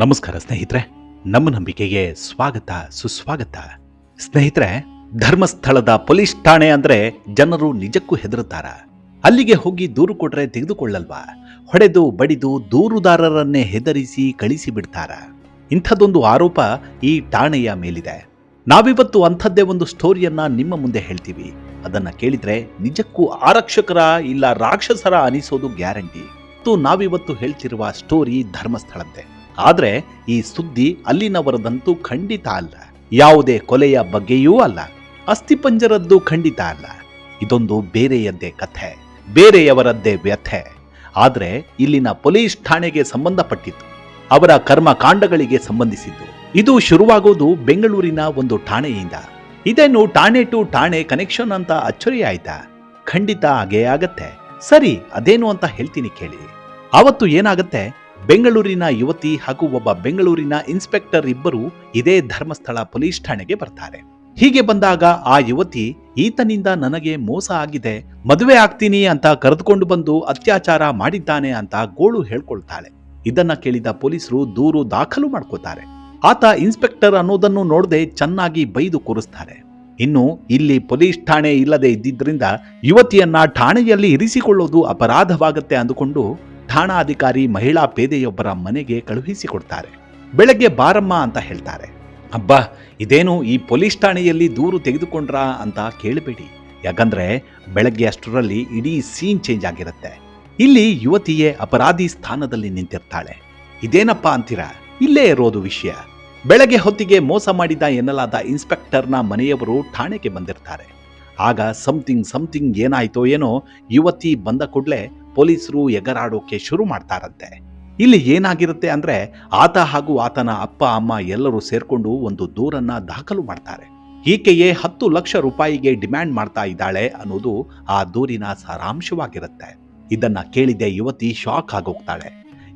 ನಮಸ್ಕಾರ ಸ್ನೇಹಿತರೆ, ನಮ್ಮ ನಂಬಿಕೆಗೆ ಸ್ವಾಗತ ಸುಸ್ವಾಗತ. ಸ್ನೇಹಿತರೆ, ಧರ್ಮಸ್ಥಳದ ಪೊಲೀಸ್ ಠಾಣೆ ಅಂದ್ರೆ ಜನರು ನಿಜಕ್ಕೂ ಹೆದರುತ್ತಾರ. ಅಲ್ಲಿಗೆ ಹೋಗಿ ದೂರು ಕೊಟ್ರೆ ತೆಗೆದುಕೊಳ್ಳಲ್ವಾ? ಹೊಡೆದು ಬಡಿದು ದೂರುದಾರರನ್ನೇ ಹೆದರಿಸಿ ಕಳಿಸಿ ಬಿಡ್ತಾರ. ಇಂಥದ್ದೊಂದು ಆರೋಪ ಈ ಠಾಣೆಯ ಮೇಲಿದೆ. ನಾವಿವತ್ತು ಅಂಥದ್ದೇ ಒಂದು ಸ್ಟೋರಿಯನ್ನ ನಿಮ್ಮ ಮುಂದೆ ಹೇಳ್ತೀವಿ. ಅದನ್ನ ಕೇಳಿದ್ರೆ ನಿಜಕ್ಕೂ ಆರಕ್ಷಕರ ಇಲ್ಲ ರಾಕ್ಷಸರ ಅನಿಸೋದು ಗ್ಯಾರಂಟಿ. ನಾವಿವತ್ತು ಹೇಳ್ತಿರುವ ಸ್ಟೋರಿ ಧರ್ಮಸ್ಥಳದ್ದೇ. ಆದ್ರೆ ಈ ಸುದ್ದಿ ಅಲ್ಲಿನವರದಂತೂ ಖಂಡಿತ ಅಲ್ಲ. ಯಾವುದೇ ಕೊಲೆಯ ಬಗ್ಗೆಯೂ ಅಲ್ಲ, ಅಸ್ಥಿಪಂಜರದ್ದು ಖಂಡಿತ ಅಲ್ಲ. ಇದೊಂದು ಬೇರೆಯದ್ದೇ ಕಥೆ, ಬೇರೆಯವರದ್ದೇ ವ್ಯಥೆ. ಆದ್ರೆ ಇಲ್ಲಿನ ಪೊಲೀಸ್ ಠಾಣೆಗೆ ಸಂಬಂಧಪಟ್ಟಿತ್ತು, ಅವರ ಕರ್ಮಕಾಂಡಗಳಿಗೆ ಸಂಬಂಧಿಸಿದ್ದು. ಇದು ಶುರುವಾಗೋದು ಬೆಂಗಳೂರಿನ ಒಂದು ಠಾಣೆಯಿಂದ. ಇದೇನು ಠಾಣೆ ಟು ಠಾಣೆ ಕನೆಕ್ಷನ್ ಅಂತ ಅಚ್ಚರಿ ಆಯ್ತಾ? ಖಂಡಿತ ಹಾಗೇ ಆಗತ್ತೆ. ಸರಿ, ಅದೇನು ಅಂತ ಹೇಳ್ತೀನಿ ಕೇಳಿ. ಆವತ್ತು ಏನಾಗತ್ತೆ, ಬೆಂಗಳೂರಿನ ಯುವತಿ ಹಾಗೂ ಒಬ್ಬ ಬೆಂಗಳೂರಿನ ಇನ್ಸ್ಪೆಕ್ಟರ್ ಇಬ್ಬರು ಇದೇ ಧರ್ಮಸ್ಥಳ ಪೊಲೀಸ್ ಠಾಣೆಗೆ ಬರ್ತಾರೆ. ಹೀಗೆ ಬಂದಾಗ ಆ ಯುವತಿ, ಈತನಿಂದ ನನಗೆ ಮೋಸ ಆಗಿದೆ, ಮದುವೆ ಆಗ್ತೀನಿ ಅಂತ ಕರೆದುಕೊಂಡು ಬಂದು ಅತ್ಯಾಚಾರ ಮಾಡಿದ್ದಾನೆ ಅಂತ ಗೋಳು ಹೇಳ್ಕೊಳ್ತಾಳೆ. ಇದನ್ನ ಕೇಳಿದ ಪೊಲೀಸರು ದೂರು ದಾಖಲು ಮಾಡ್ಕೋತಾರೆ. ಆತ ಇನ್ಸ್ಪೆಕ್ಟರ್ ಅನ್ನೋದನ್ನು ನೋಡದೆ ಚೆನ್ನಾಗಿ ಬೈದು ಕೂರಿಸ್ತಾರೆ. ಇನ್ನು ಇಲ್ಲಿ ಪೊಲೀಸ್ ಠಾಣೆ ಇಲ್ಲದೆ ಇದ್ದಿದ್ರಿಂದ ಯುವತಿಯನ್ನ ಠಾಣೆಯಲ್ಲಿ ಇರಿಸಿಕೊಳ್ಳೋದು ಅಪರಾಧವಾಗತ್ತೆ ಅಂದುಕೊಂಡು ಠಾಣಾಧಿಕಾರಿ ಮಹಿಳಾ ಪೇದೆಯೊಬ್ಬರ ಮನೆಗೆ ಕಳುಹಿಸಿಕೊಡ್ತಾರೆ. ಬೆಳಗ್ಗೆ ಬಾರಮ್ಮ ಅಂತ ಹೇಳ್ತಾರೆ. ಅಬ್ಬಾ, ಇದೇನು ಈ ಪೊಲೀಸ್ ಠಾಣೆಯಲ್ಲಿ ದೂರು ತೆಗೆದುಕೊಂಡ್ರಾ ಅಂತ ಕೇಳಬೇಡಿ. ಯಾಕಂದ್ರೆ ಬೆಳಗ್ಗೆ ಅಷ್ಟರಲ್ಲಿ ಇಡೀ ಸೀನ್ ಚೇಂಜ್ ಆಗಿರುತ್ತೆ. ಇಲ್ಲಿ ಯುವತಿಯೇ ಅಪರಾಧಿ ಸ್ಥಾನದಲ್ಲಿ ನಿಂತಿರ್ತಾಳೆ. ಇದೇನಪ್ಪ ಅಂತೀರಾ? ಇಲ್ಲೇ ಇರೋದು ವಿಷಯ. ಬೆಳಗ್ಗೆ ಹೊತ್ತಿಗೆ ಮೋಸ ಮಾಡಿದ ಎನ್ನಲಾದ ಇನ್ಸ್ಪೆಕ್ಟರ್ನ ಮನೆಯವರು ಠಾಣೆಗೆ ಬಂದಿರ್ತಾರೆ. ಆಗ ಸಮಥಿಂಗ್ ಏನಾಯ್ತೋ ಏನೋ, ಯುವತಿ ಬಂದ ಕೂಡಲೇ ಪೊಲೀಸರು ಎಗರಾಡೋಕೆ ಶುರು ಮಾಡ್ತಾರಂತೆ. ಇಲ್ಲಿ ಏನಾಗಿರುತ್ತೆ ಅಂದ್ರೆ, ಆತ ಹಾಗೂ ಆತನ ಅಪ್ಪ ಅಮ್ಮ ಎಲ್ಲರೂ ಸೇರ್ಕೊಂಡು ಒಂದು ದೂರನ್ನ ದಾಖಲು ಮಾಡ್ತಾರೆ. ಈಕೆಯೇ 10 ಲಕ್ಷ ರೂಪಾಯಿಗೆ ಡಿಮ್ಯಾಂಡ್ ಮಾಡ್ತಾ ಇದ್ದಾಳೆ ಅನ್ನೋದು ಆ ದೂರಿನ ಸಾರಾಂಶವಾಗಿರುತ್ತೆ. ಇದನ್ನ ಕೇಳಿದೆ ಯುವತಿ ಶಾಕ್ ಆಗೋಗ್ತಾಳೆ.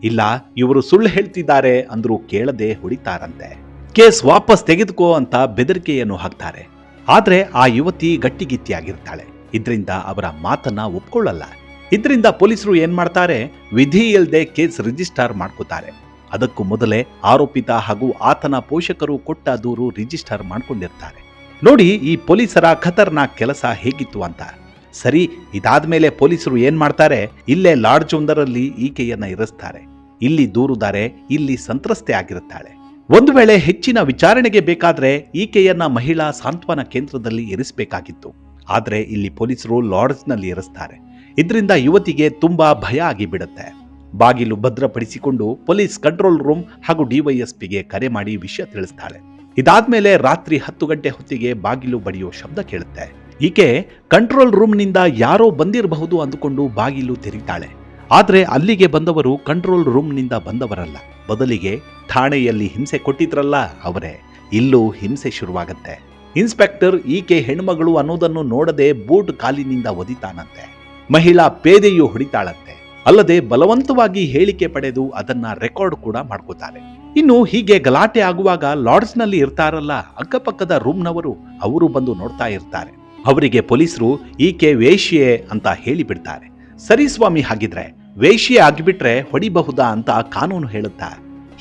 ಇಲ್ಲ, ಇವರು ಸುಳ್ಳು ಹೇಳ್ತಿದ್ದಾರೆ ಅಂದ್ರೂ ಕೇಳದೆ ಹೊಡಿತಾರಂತೆ. ಕೇಸ್ ವಾಪಸ್ ತೆಗೆದುಕೋ ಅಂತ ಬೆದರಿಕೆಯನ್ನು ಹಾಕ್ತಾರೆ. ಆದ್ರೆ ಆ ಯುವತಿ ಗಟ್ಟಿಗಿತ್ತಿಯಾಗಿರ್ತಾಳೆ. ಇದರಿಂದ ಅವರ ಮಾತನ್ನ ಒಪ್ಕೊಳ್ಳಲ್ಲ. ಇದರಿಂದ ಪೊಲೀಸರು ಏನ್ ಮಾಡ್ತಾರೆ, ವಿಧಿ ಇಲ್ಲದೆ ಕೇಸ್ ರಿಜಿಸ್ಟರ್ ಮಾಡ್ಕೋತಾರೆ. ಅದಕ್ಕೂ ಮೊದಲೇ ಆರೋಪಿತ ಹಾಗೂ ಆತನ ಪೋಷಕರು ಕೊಟ್ಟ ದೂರು ರಿಜಿಸ್ಟರ್ ಮಾಡ್ಕೊಂಡಿರ್ತಾರೆ. ನೋಡಿ ಈ ಪೊಲೀಸರ ಖತರ್ನಾಕ್ ಕೆಲಸ ಹೇಗಿತ್ತು ಅಂತ. ಸರಿ, ಇದಾದ್ಮೇಲೆ ಪೊಲೀಸರು ಏನ್ ಮಾಡ್ತಾರೆ, ಇಲ್ಲೇ ಲಾಡ್ಜ್ ಒಂದರಲ್ಲಿ ಈಕೆಯನ್ನ ಇರಿಸ್ತಾರೆ. ಇಲ್ಲಿ ದೂರುದಾರೆ, ಇಲ್ಲಿ ಸಂತ್ರಸ್ತೆ ಆಗಿರುತ್ತಾಳೆ. ಒಂದು ವೇಳೆ ಹೆಚ್ಚಿನ ವಿಚಾರಣೆಗೆ ಬೇಕಾದ್ರೆ ಈಕೆಯನ್ನ ಮಹಿಳಾ ಸಾಂತ್ವನ ಕೇಂದ್ರದಲ್ಲಿ ಇರಿಸಬೇಕಾಗಿತ್ತು. ಆದ್ರೆ ಇಲ್ಲಿ ಪೊಲೀಸರು ಲಾಡ್ಜ್ನಲ್ಲಿ ಇರಿಸ್ತಾರೆ. ಇದರಿಂದ ಯುವತಿಗೆ ತುಂಬಾ ಭಯ ಆಗಿಬಿಡುತ್ತೆ. ಬಾಗಿಲು ಭದ್ರಪಡಿಸಿಕೊಂಡು ಪೊಲೀಸ್ ಕಂಟ್ರೋಲ್ ರೂಮ್ ಹಾಗೂ ಡಿವೈಎಸ್ಪಿಗೆ ಕರೆ ಮಾಡಿ ವಿಷಯ ತಿಳಿಸ್ತಾಳೆ. ಇದಾದ್ಮೇಲೆ ರಾತ್ರಿ 10 ಗಂಟೆ ಹೊತ್ತಿಗೆ ಬಾಗಿಲು ಬಡಿಯೋ ಶಬ್ದ ಕೇಳುತ್ತೆ. ಈಕೆ ಕಂಟ್ರೋಲ್ ರೂಮ್ನಿಂದ ಯಾರೋ ಬಂದಿರಬಹುದು ಅಂದುಕೊಂಡು ಬಾಗಿಲು ತೆರೀತಾಳೆ. ಆದ್ರೆ ಅಲ್ಲಿಗೆ ಬಂದವರು ಕಂಟ್ರೋಲ್ ರೂಮ್ನಿಂದ ಬಂದವರಲ್ಲ, ಬದಲಿಗೆ ಠಾಣೆಯಲ್ಲಿ ಹಿಂಸೆ ಕೊಟ್ಟಿದ್ರಲ್ಲ ಅವರೇ. ಇಲ್ಲೂ ಹಿಂಸೆ ಶುರುವಾಗತ್ತೆ. ಇನ್ಸ್ಪೆಕ್ಟರ್ ಈಕೆ ಹೆಣ್ಮಗಳು ಅನ್ನೋದನ್ನು ನೋಡದೆ ಬೂಟ್ ಕಾಲಿನಿಂದ ಒದಿತಾನಂತೆ. ಮಹಿಳಾ ಪೇದೆಯು ಹೊಡಿತಾಳಂತೆ. ಅಲ್ಲದೆ ಬಲವಂತವಾಗಿ ಹೇಳಿಕೆ ಪಡೆದು ಅದನ್ನ ರೆಕಾರ್ಡ್ ಕೂಡ ಮಾಡ್ಕೋತಾರೆ. ಇನ್ನು ಹೀಗೆ ಗಲಾಟೆ ಆಗುವಾಗ ಲಾಡ್ಜ್ನಲ್ಲಿ ಇರ್ತಾರಲ್ಲ ಅಕ್ಕಪಕ್ಕದ ರೂಮ್ನವರು, ಅವರು ಬಂದು ನೋಡ್ತಾ ಇರ್ತಾರೆ. ಅವರಿಗೆ ಪೊಲೀಸರು ಈಕೆ ವೇಶ್ಯೆ ಅಂತ ಹೇಳಿಬಿಡ್ತಾರೆ. ಸರಿ ಸ್ವಾಮಿ, ಹಾಗಿದ್ರೆ ವೇಶ್ಯೆ ಆಗಿಬಿಟ್ರೆ ಹೊಡಿಬಹುದಾ ಅಂತ ಕಾನೂನು ಹೇಳುತ್ತಾ.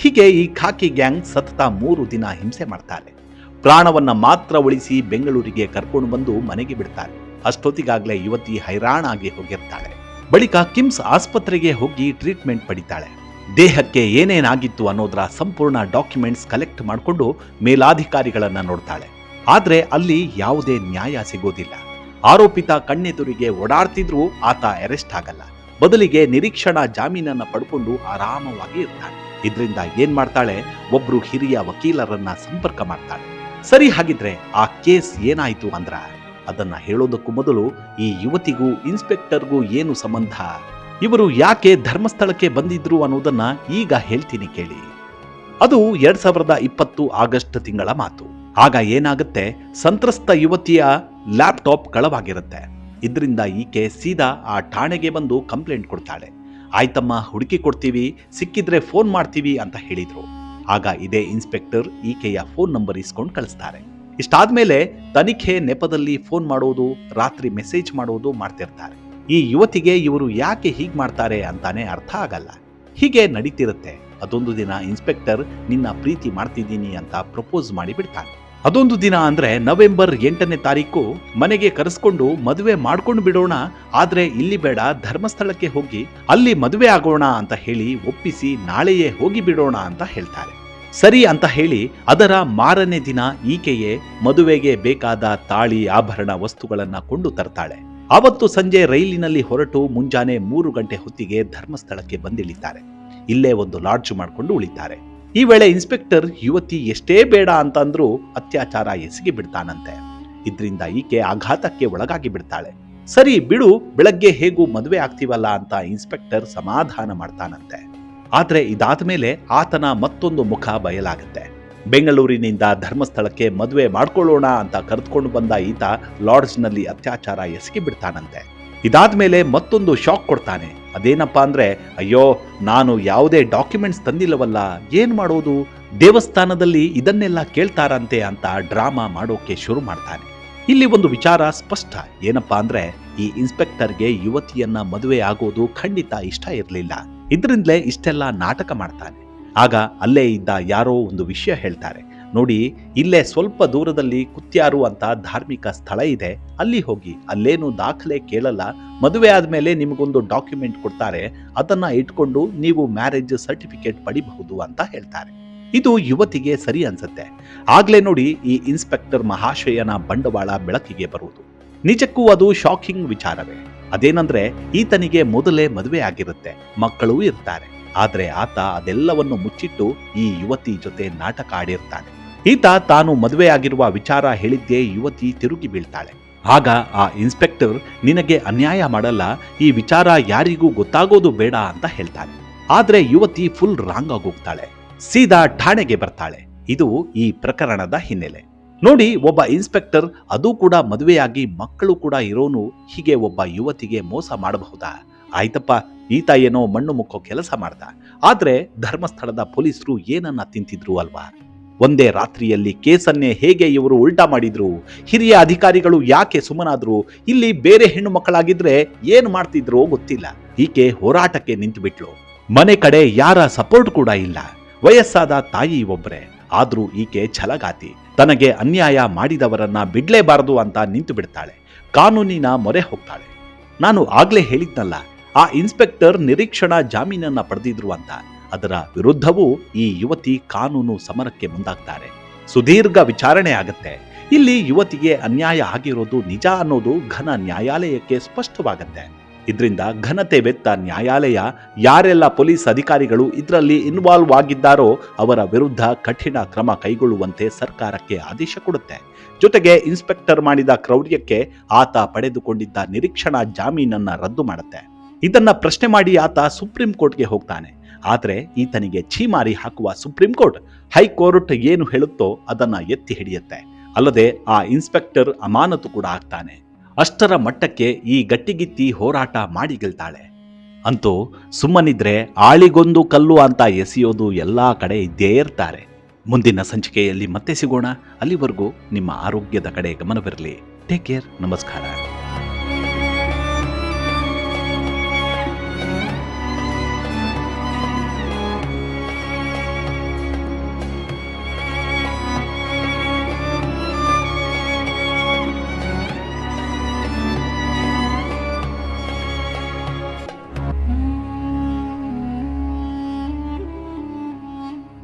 ಹೀಗೆ ಈ ಖಾಕಿ ಗ್ಯಾಂಗ್ ಸತತ 3 ದಿನ ಹಿಂಸೆ ಮಾಡ್ತಾರೆ. ಪ್ರಾಣವನ್ನ ಮಾತ್ರ ಉಳಿಸಿ ಬೆಂಗಳೂರಿಗೆ ಕರ್ಕೊಂಡು ಬಂದು ಮನೆಗೆ ಬಿಡ್ತಾರೆ. ಅಷ್ಟೊತ್ತಿಗಾಗ್ಲೇ ಯುವತಿ ಹೈರಾಣಾಗಿ ಹೋಗಿರ್ತಾಳೆ. ಬಳಿಕ ಕಿಮ್ಸ್ ಆಸ್ಪತ್ರೆಗೆ ಹೋಗಿ ಟ್ರೀಟ್ಮೆಂಟ್ ಪಡಿತಾಳೆ. ದೇಹಕ್ಕೆ ಏನೇನಾಗಿತ್ತು ಅನ್ನೋದರ ಸಂಪೂರ್ಣ ಡಾಕ್ಯುಮೆಂಟ್ಸ್ ಕಲೆಕ್ಟ್ ಮಾಡಿಕೊಂಡು ಮೇಲಾಧಿಕಾರಿಗಳನ್ನ ನೋಡ್ತಾಳೆ. ಆದ್ರೆ ಅಲ್ಲಿ ಯಾವುದೇ ನ್ಯಾಯ ಸಿಗೋದಿಲ್ಲ. ಆರೋಪಿತ ಕಣ್ಣೆದುರಿಗೆ ಓಡಾಡ್ತಿದ್ರೂ ಆತ ಅರೆಸ್ಟ್ ಆಗಲ್ಲ. ಬದಲಿಗೆ ನಿರೀಕ್ಷಣಾ ಜಾಮೀನನ್ನ ಪಡ್ಕೊಂಡು ಆರಾಮವಾಗಿ ಇರ್ತಾಳೆ. ಇದರಿಂದ ಏನ್ ಮಾಡ್ತಾಳೆ, ಒಬ್ರು ಹಿರಿಯ ವಕೀಲರನ್ನ ಸಂಪರ್ಕ ಮಾಡ್ತಾಳೆ. ಸರಿ, ಹಾಗಿದ್ರೆ ಆ ಕೇಸ್ ಏನಾಯ್ತು ಅಂದ್ರ, ಅದನ್ನ ಹೇಳೋದಕ್ಕೂ ಮೊದಲು ಈ ಯುವತಿಗೂ ಇನ್ಸ್ಪೆಕ್ಟರ್ಗೂ ಏನು ಸಂಬಂಧ, ಇವರು ಯಾಕೆ ಧರ್ಮಸ್ಥಳಕ್ಕೆ ಬಂದಿದ್ರು ಅನ್ನೋದನ್ನ ಈಗ ಹೇಳ್ತೀನಿ ಕೇಳಿ. ಅದು 2020 ಆಗಸ್ಟ್ ತಿಂಗಳ ಮಾತು. ಆಗ ಏನಾಗುತ್ತೆ, ಸಂತ್ರಸ್ತ ಯುವತಿಯ ಲ್ಯಾಪ್ಟಾಪ್ ಕಳವಾಗಿರುತ್ತೆ. ಇದರಿಂದ ಈಕೆ ಸೀದಾ ಆ ಠಾಣೆಗೆ ಬಂದು ಕಂಪ್ಲೇಂಟ್ ಕೊಡ್ತಾಳೆ. ಆಯ್ತಮ್ಮ, ಹುಡುಕಿ ಕೊಡ್ತೀವಿ, ಸಿಕ್ಕಿದ್ರೆ ಫೋನ್ ಮಾಡ್ತೀವಿ ಅಂತ ಹೇಳಿದ್ರು. ಆಗ ಇದೇ ಇನ್ಸ್ಪೆಕ್ಟರ್ ಈಕೆಯ ಫೋನ್ ನಂಬರ್ ಇಸ್ಕೊಂಡು ಕಳಿಸ್ತಾರೆ. ಇಷ್ಟಾದ್ಮೇಲೆ ತನಿಖೆ ನೆಪದಲ್ಲಿ ಫೋನ್ ಮಾಡೋದು, ರಾತ್ರಿ ಮೆಸೇಜ್ ಮಾಡೋದು ಮಾಡ್ತಿರ್ತಾರೆ. ಈ ಯುವತಿಗೆ ಇವರು ಯಾಕೆ ಹೀಗ್ ಮಾಡ್ತಾರೆ ಅಂತಾನೆ ಅರ್ಥ ಆಗಲ್ಲ. ಹೀಗೆ ನಡೀತಿರುತ್ತೆ. ಅದೊಂದು ದಿನ ಇನ್ಸ್ಪೆಕ್ಟರ್ ನಿನ್ನ ಪ್ರೀತಿ ಮಾಡ್ತಿದ್ದೀನಿ ಅಂತ ಪ್ರಪೋಸ್ ಮಾಡಿ ಬಿಡ್ತಾನೆ. ಅದೊಂದು ದಿನ ಅಂದ್ರೆ ನವೆಂಬರ್ 8ನೇ ತಾರೀಕು ಮನೆಗೆ ಕರೆಸ್ಕೊಂಡು ಮದುವೆ ಮಾಡ್ಕೊಂಡು ಬಿಡೋಣ, ಆದ್ರೆ ಇಲ್ಲಿ ಬೇಡ, ಧರ್ಮಸ್ಥಳಕ್ಕೆ ಹೋಗಿ ಅಲ್ಲಿ ಮದುವೆ ಆಗೋಣ ಅಂತ ಹೇಳಿ ಒಪ್ಪಿಸಿ ನಾಳೆಯೇ ಹೋಗಿ ಬಿಡೋಣ ಅಂತ ಹೇಳ್ತಾರೆ. ಸರಿ ಅಂತ ಹೇಳಿ ಅದರ ಮಾರನೇ ದಿನ ಈಕೆಯೇ ಮದುವೆಗೆ ಬೇಕಾದ ತಾಳಿ ಆಭರಣ ವಸ್ತುಗಳನ್ನ ಕೊಂಡು ತರ್ತಾಳೆ. ಅವತ್ತು ಸಂಜೆ ರೈಲಿನಲ್ಲಿ ಹೊರಟು ಮುಂಜಾನೆ 3 ಗಂಟೆ ಹೊತ್ತಿಗೆ ಧರ್ಮಸ್ಥಳಕ್ಕೆ ಬಂದಿಳಿತಾರೆ. ಇಲ್ಲೇ ಒಂದು ಲಾಡ್ಜ್ ಮಾಡಿಕೊಂಡು ಉಳಿತಾರೆ. ಈ ವೇಳೆ ಇನ್ಸ್ಪೆಕ್ಟರ್ ಯುವತಿ ಎಷ್ಟೇ ಬೇಡ ಅಂತಂದ್ರೂ ಅತ್ಯಾಚಾರ ಎಸಗಿ ಬಿಡ್ತಾನಂತೆ. ಇದರಿಂದ ಈಕೆ ಆಘಾತಕ್ಕೆ ಒಳಗಾಗಿ ಬಿಡ್ತಾಳೆ. ಸರಿ ಬಿಡು, ಬೆಳಗ್ಗೆ ಹೇಗೂ ಮದುವೆ ಆಗ್ತೀವಲ್ಲ ಅಂತ ಇನ್ಸ್ಪೆಕ್ಟರ್ ಸಮಾಧಾನ ಮಾಡ್ತಾನಂತೆ. ಆದ್ರೆ ಇದಾದ ಮೇಲೆ ಆತನ ಮತ್ತೊಂದು ಮುಖ ಬಯಲಾಗುತ್ತೆ. ಬೆಂಗಳೂರಿನಿಂದ ಧರ್ಮಸ್ಥಳಕ್ಕೆ ಮದುವೆ ಮಾಡ್ಕೊಳ್ಳೋಣ ಅಂತ ಕರೆದುಕೊಂಡು ಬಂದ ಈತ ಲಾಡ್ಜ್ನಲ್ಲಿ ಅತ್ಯಾಚಾರ ಎಸಗಿ ಬಿಡ್ತಾನಂತೆ. ಇದಾದ್ಮೇಲೆ ಮತ್ತೊಂದು ಶಾಕ್ ಕೊಡ್ತಾನೆ. ಅದೇನಪ್ಪಾ ಅಂದ್ರೆ, ಅಯ್ಯೋ ನಾನು ಯಾವುದೇ ಡಾಕ್ಯುಮೆಂಟ್ಸ್ ತಂದಿಲ್ಲವಲ್ಲ, ಏನ್ ಮಾಡೋದು, ದೇವಸ್ಥಾನದಲ್ಲಿ ಇದನ್ನೆಲ್ಲ ಕೇಳ್ತಾರಂತೆ ಅಂತ ಡ್ರಾಮಾ ಮಾಡೋಕೆ ಶುರು ಮಾಡ್ತಾನೆ. ಇಲ್ಲಿ ಒಂದು ವಿಚಾರ ಸ್ಪಷ್ಟ, ಏನಪ್ಪಾ ಅಂದ್ರೆ ಈ ಇನ್ಸ್ಪೆಕ್ಟರ್ಗೆ ಯುವತಿಯನ್ನ ಮದುವೆ ಆಗೋದು ಖಂಡಿತ ಇಷ್ಟ ಇರಲಿಲ್ಲ. ಇದರಿಂದಲೇ ಇಷ್ಟೆಲ್ಲ ನಾಟಕ ಮಾಡ್ತಾನೆ. ಆಗ ಅಲ್ಲೇ ಇದ್ದ ಯಾರೋ ಒಂದು ವಿಷಯ ಹೇಳ್ತಾರೆ, ನೋಡಿ ಇಲ್ಲೇ ಸ್ವಲ್ಪ ದೂರದಲ್ಲಿ ಕುತ್ಯಾರು ಅಂತ ಧಾರ್ಮಿಕ ಸ್ಥಳ ಇದೆ, ಅಲ್ಲಿ ಹೋಗಿ, ಅಲ್ಲೇನು ದಾಖಲೆ ಕೇಳಲ್ಲ, ಮದುವೆ ಆದ್ಮೇಲೆ ನಿಮಗೊಂದು ಡಾಕ್ಯುಮೆಂಟ್ ಕೊಡ್ತಾರೆ, ಅದನ್ನ ಇಟ್ಕೊಂಡು ನೀವು ಮ್ಯಾರೇಜ್ ಸರ್ಟಿಫಿಕೇಟ್ ಪಡಿಬಹುದು ಅಂತ ಹೇಳ್ತಾರೆ. ಇದು ಯುವತಿಗೆ ಸರಿ ಅನ್ಸುತ್ತೆ. ಆಗ್ಲೇ ನೋಡಿ ಈ ಇನ್ಸ್ಪೆಕ್ಟರ್ ಮಹಾಶಯನ ಬಂಡವಾಳ ಬೆಳಕಿಗೆ ಬರುವುದು. ನಿಜಕ್ಕೂ ಅದು ಶಾಕಿಂಗ್ ವಿಚಾರವೇ. ಅದೇನಂದ್ರೆ ಈತನಿಗೆ ಮೊದಲೇ ಮದುವೆ ಆಗಿರುತ್ತೆ, ಮಕ್ಕಳೂ ಇರ್ತಾರೆ. ಆದ್ರೆ ಆತ ಅದೆಲ್ಲವನ್ನು ಮುಚ್ಚಿಟ್ಟು ಈ ಯುವತಿ ಜೊತೆ ನಾಟಕ ಆಡಿರ್ತಾನೆ. ಈತ ತಾನು ಮದುವೆ ಆಗಿರುವ ವಿಚಾರ ಹೇಳಿದ್ದೇ ಯುವತಿ ತಿರುಗಿ ಬೀಳ್ತಾಳೆ. ಆಗ ಆ ಇನ್ಸ್ಪೆಕ್ಟರ್ ನಿನಗೆ ಅನ್ಯಾಯ ಮಾಡಲ್ಲ, ಈ ವಿಚಾರ ಯಾರಿಗೂ ಗೊತ್ತಾಗೋದು ಬೇಡ ಅಂತ ಹೇಳ್ತಾನೆ. ಆದ್ರೆ ಯುವತಿ ಫುಲ್ ರಾಂಗ್ ಆಗೋಗ್ತಾಳೆ. ಸೀದಾ ಠಾಣೆಗೆ ಬರ್ತಾಳೆ. ಇದು ಈ ಪ್ರಕರಣದ ಹಿನ್ನೆಲೆ. ನೋಡಿ, ಒಬ್ಬ ಇನ್ಸ್ಪೆಕ್ಟರ್, ಅದು ಕೂಡ ಮದುವೆಯಾಗಿ ಮಕ್ಕಳು ಕೂಡ ಇರೋನು, ಹೀಗೆ ಒಬ್ಬ ಯುವತಿಗೆ ಮೋಸ ಮಾಡಬಹುದಾ? ಆಯ್ತಪ್ಪ, ಈತ ಏನೋ ಮಣ್ಣು ಮುಕ್ಕೋ ಕೆಲಸ ಮಾಡ್ದ. ಆದ್ರೆ ಧರ್ಮಸ್ಥಳದ ಪೊಲೀಸರು ಏನನ್ನ ತಿಂತಿದ್ರು ಅಲ್ವಾ? ಒಂದೇ ರಾತ್ರಿಯಲ್ಲಿ ಕೇಸನ್ನೇ ಹೇಗೆ ಇವರು ಉಲ್ಟಾ ಮಾಡಿದ್ರು? ಹಿರಿಯ ಅಧಿಕಾರಿಗಳು ಯಾಕೆ ಸುಮ್ಮನಾದ್ರು? ಇಲ್ಲಿ ಬೇರೆ ಹೆಣ್ಣು ಮಕ್ಕಳಾಗಿದ್ರೆ ಏನ್ ಮಾಡ್ತಿದ್ರೋ ಗೊತ್ತಿಲ್ಲ. ಈಕೆ ಹೋರಾಟಕ್ಕೆ ನಿಂತು ಬಿಟ್ಲು. ಮನೆ ಕಡೆ ಯಾರ ಸಪೋರ್ಟ್ ಕೂಡ ಇಲ್ಲ. ವಯಸ್ಸಾದ ತಾಯಿ ಒಬ್ರೆ. ಆದ್ರೂ ಈಕೆ ಛಲಗಾತಿ. ತನಗೆ ಅನ್ಯಾಯ ಮಾಡಿದವರನ್ನ ಬಿಡ್ಲೇಬಾರದು ಅಂತ ನಿಂತು ಬಿಡ್ತಾಳೆ. ಕಾನೂನಿನ ಮೊರೆ ಹೋಗ್ತಾಳೆ. ನಾನು ಆಗ್ಲೇ ಹೇಳಿದ್ನಲ್ಲ, ಆ ಇನ್ಸ್ಪೆಕ್ಟರ್ ನಿರೀಕ್ಷಣಾ ಜಾಮೀನನ್ನ ಪಡೆದಿದ್ರು ಅಂತ. ಅದರ ವಿರುದ್ಧವೂ ಈ ಯುವತಿ ಕಾನೂನು ಸಮರಕ್ಕೆ ಮುಂದಾಗ್ತಾರೆ. ಸುದೀರ್ಘ ವಿಚಾರಣೆ ಆಗತ್ತೆ. ಇಲ್ಲಿ ಯುವತಿಗೆ ಅನ್ಯಾಯ ಆಗಿರೋದು ನಿಜ ಅನ್ನೋದು ಘನ ನ್ಯಾಯಾಲಯಕ್ಕೆ ಸ್ಪಷ್ಟವಾಗತ್ತೆ. ಇದರಿಂದ ಘನತೆ ಬೆತ್ತ ನ್ಯಾಯಾಲಯ ಯಾರೆಲ್ಲ ಪೊಲೀಸ್ ಅಧಿಕಾರಿಗಳು ಇದರಲ್ಲಿ ಇನ್ವಾಲ್ವ್ ಆಗಿದ್ದಾರೋ ಅವರ ವಿರುದ್ಧ ಕಠಿಣ ಕ್ರಮ ಕೈಗೊಳ್ಳುವಂತೆ ಸರ್ಕಾರಕ್ಕೆ ಆದೇಶ ಕೊಡುತ್ತೆ. ಜೊತೆಗೆ ಇನ್ಸ್ಪೆಕ್ಟರ್ ಮಾಡಿದ ಕ್ರೌರ್ಯಕ್ಕೆ ಆತ ಪಡೆದುಕೊಂಡಿದ್ದ ನಿರೀಕ್ಷಣಾ ಜಾಮೀನನ್ನ ರದ್ದು ಮಾಡುತ್ತೆ. ಇದನ್ನ ಪ್ರಶ್ನೆ ಮಾಡಿ ಆತ ಸುಪ್ರೀಂ ಕೋರ್ಟ್ಗೆ ಹೋಗ್ತಾನೆ. ಆದ್ರೆ ಈತನಿಗೆ ಛೀಮಾರಿ ಹಾಕುವ ಸುಪ್ರೀಂ ಕೋರ್ಟ್, ಹೈಕೋರ್ಟ್ ಏನು ಹೇಳುತ್ತೋ ಅದನ್ನ ಎತ್ತಿ ಹಿಡಿಯುತ್ತೆ. ಅಲ್ಲದೆ ಆ ಇನ್ಸ್ಪೆಕ್ಟರ್ ಅಮಾನತು ಕೂಡ ಆಗ್ತಾನೆ. ಅಷ್ಟರ ಮಟ್ಟಕ್ಕೆ ಈ ಗಟ್ಟಿಗಿತ್ತಿ ಹೋರಾಟ ಮಾಡಿ ಗೆಲ್ತಾಳೆ. ಅಂತೂ ಸುಮ್ಮನಿದ್ರೆ ಆಳಿಗೊಂದು ಕಲ್ಲು ಅಂತ ಎಸೆಯೋದು ಎಲ್ಲಾ ಕಡೆ ಇದ್ದೇ ಇರ್ತಾರೆ. ಮುಂದಿನ ಸಂಚಿಕೆಯಲ್ಲಿ ಮತ್ತೆ ಸಿಗೋಣ. ಅಲ್ಲಿವರೆಗೂ ನಿಮ್ಮ ಆರೋಗ್ಯದ ಕಡೆ ಗಮನವಿರಲಿ. Take care. ನಮಸ್ಕಾರ.